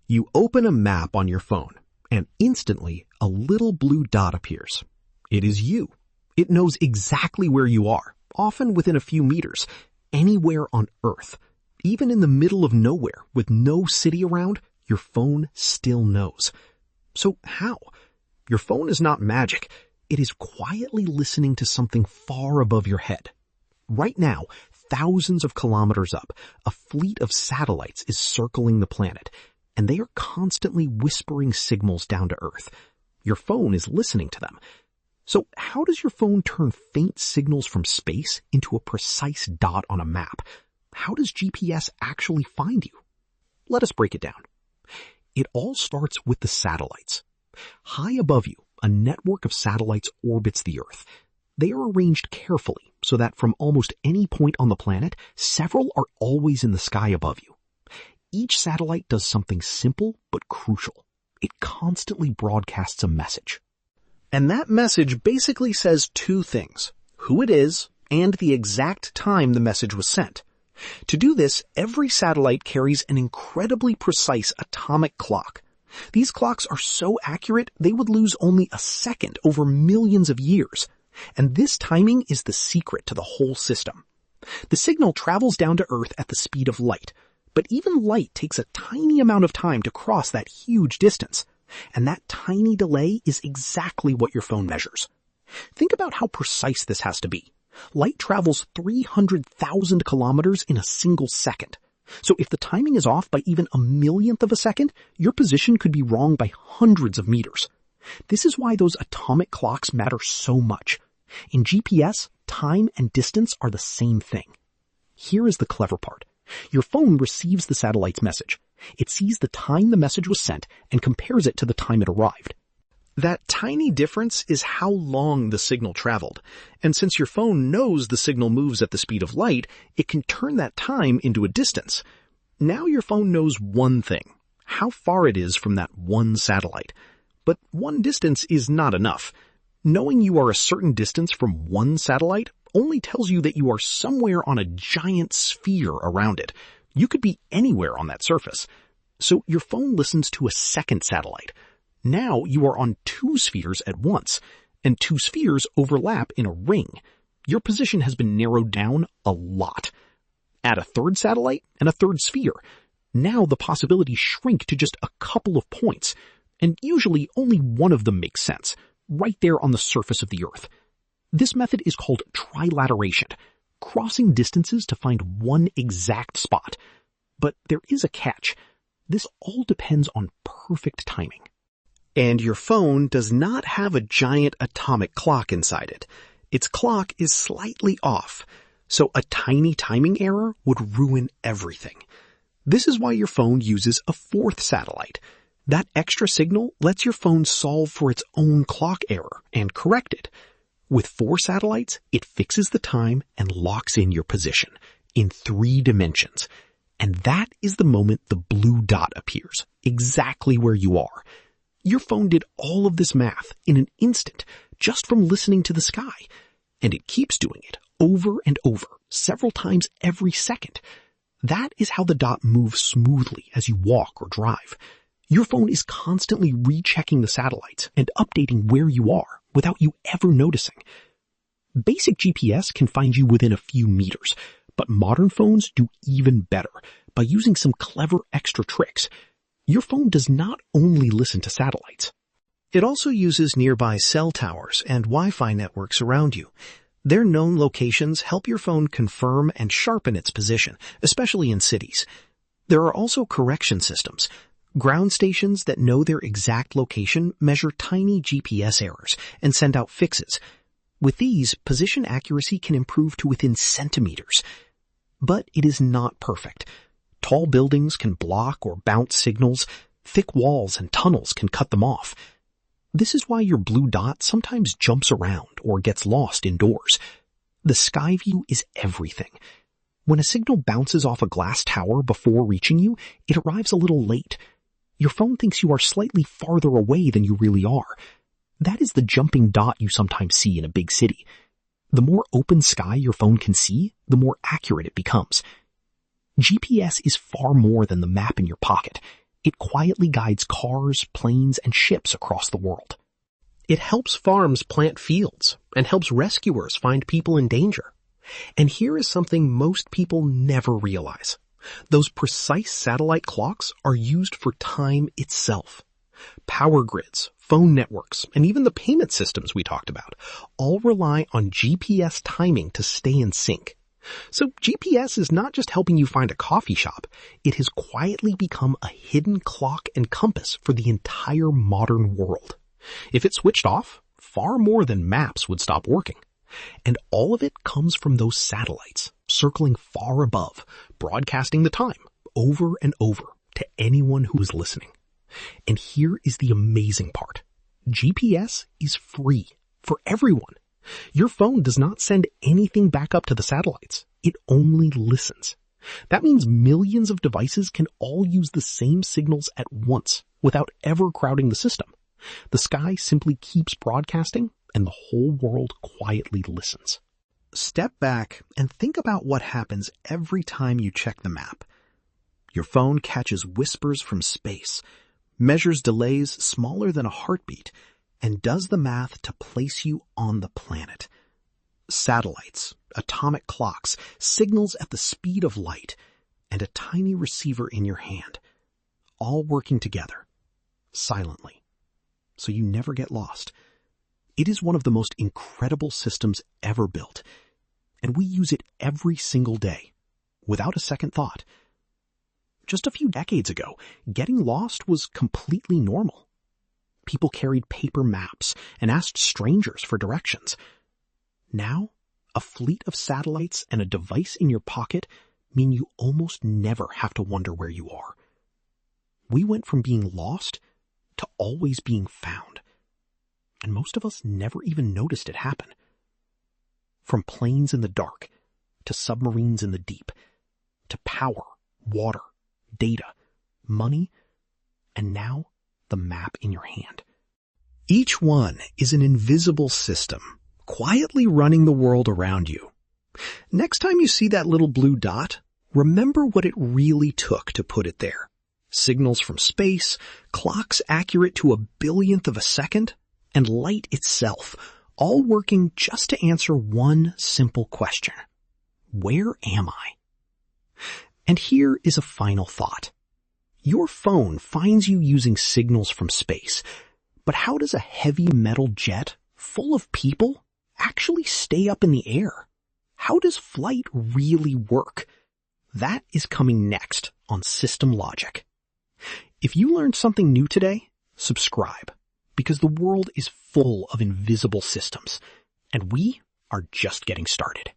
You open a map on your phone, and instantly a little blue dot appears. It is you. It knows exactly where you are, often within a few meters, anywhere on Earth. Even in the middle of nowhere, with no city around, your phone still knows. So how? Your phone is not magic. It is quietly listening to something far above your head. Right now, thousands of kilometers up, a fleet of satellites is circling the planet, and they are constantly whispering signals down to Earth. Your phone is listening to them. So how does your phone turn faint signals from space into a precise dot on a map? How does GPS actually find you? Let us break it down. It all starts with the satellites. High above you, a network of satellites orbits the Earth. They are arranged carefully so that from almost any point on the planet, several are always in the sky above you. Each satellite does something simple but crucial. It constantly broadcasts a message. And that message basically says two things: who it is and the exact time the message was sent. To do this, every satellite carries an incredibly precise atomic clock. These clocks are so accurate they would lose only a second over millions of years. And this timing is the secret to the whole system. The signal travels down to Earth at the speed of light, but even light takes a tiny amount of time to cross that huge distance. And that tiny delay is exactly what your phone measures. Think about how precise this has to be. Light travels 300,000 kilometers in a single second. So if the timing is off by even a millionth of a second, your position could be wrong by hundreds of meters. This is why those atomic clocks matter so much. In GPS, time and distance are the same thing. Here is the clever part. Your phone receives the satellite's message. It sees the time the message was sent and compares it to the time it arrived. That tiny difference is how long the signal traveled. And since your phone knows the signal moves at the speed of light, it can turn that time into a distance. Now your phone knows one thing: how far it is from that one satellite. But one distance is not enough. Knowing you are a certain distance from one satellite only tells you that you are somewhere on a giant sphere around it. You could be anywhere on that surface. So your phone listens to a second satellite. Now you are on two spheres at once, and two spheres overlap in a ring. Your position has been narrowed down a lot. Add a third satellite and a third sphere. Now the possibilities shrink to just a couple of points, and usually only one of them makes sense, right there on the surface of the Earth. This method is called trilateration, crossing distances to find one exact spot. But there is a catch. This all depends on perfect timing. And your phone does not have a giant atomic clock inside it. Its clock is slightly off, so a tiny timing error would ruin everything. This is why your phone uses a fourth satellite. That extra signal lets your phone solve for its own clock error and correct it. With 4 satellites, it fixes the time and locks in your position in 3 dimensions. And that is the moment the blue dot appears, exactly where you are. Your phone did all of this math in an instant, just from listening to the sky. And it keeps doing it over and over, several times every second. That is how the dot moves smoothly as you walk or drive. Your phone is constantly rechecking the satellites and updating where you are without you ever noticing. Basic GPS can find you within a few meters, but modern phones do even better by using some clever extra tricks. Your phone does not only listen to satellites. It also uses nearby cell towers and Wi-Fi networks around you. Their known locations help your phone confirm and sharpen its position, especially in cities. There are also correction systems. Ground stations that know their exact location measure tiny GPS errors and send out fixes. With these, position accuracy can improve to within centimeters. But it is not perfect. Tall buildings can block or bounce signals. Thick walls and tunnels can cut them off. This is why your blue dot sometimes jumps around or gets lost indoors. The sky view is everything. When a signal bounces off a glass tower before reaching you, it arrives a little late. Your phone thinks you are slightly farther away than you really are. That is the jumping dot you sometimes see in a big city. The more open sky your phone can see, the more accurate it becomes. GPS is far more than the map in your pocket. It quietly guides cars, planes, and ships across the world. It helps farms plant fields and helps rescuers find people in danger. And here is something most people never realize. Those precise satellite clocks are used for time itself. Power grids, phone networks, and even the payment systems we talked about all rely on GPS timing to stay in sync. So GPS is not just helping you find a coffee shop. It has quietly become a hidden clock and compass for the entire modern world. If it switched off, far more than maps would stop working. And all of it comes from those satellites circling far above, broadcasting the time over and over to anyone who is listening. And here is the amazing part. GPS is free for everyone. Your phone does not send anything back up to the satellites. It only listens. That means millions of devices can all use the same signals at once without ever crowding the system. The sky simply keeps broadcasting and the whole world quietly listens. Step back and think about what happens every time you check the map. Your phone catches whispers from space, measures delays smaller than a heartbeat, and does the math to place you on the planet. Satellites, atomic clocks, signals at the speed of light, and a tiny receiver in your hand, all working together, silently, so you never get lost. It is one of the most incredible systems ever built, and we use it every single day, without a second thought. Just a few decades ago, getting lost was completely normal. People carried paper maps and asked strangers for directions. Now, a fleet of satellites and a device in your pocket mean you almost never have to wonder where you are. We went from being lost to always being found. And most of us never even noticed it happen. From planes in the dark, to submarines in the deep, to power, water, data, money, and now the map in your hand. Each one is an invisible system, quietly running the world around you. Next time you see that little blue dot, remember what it really took to put it there. Signals from space, clocks accurate to a billionth of a second, and light itself, all working just to answer one simple question. Where am I? And here is a final thought. Your phone finds you using signals from space, but how does a heavy metal jet full of people actually stay up in the air? How does flight really work? That is coming next on System Logic. If you learned something new today, subscribe, because the world is full of invisible systems, and we are just getting started.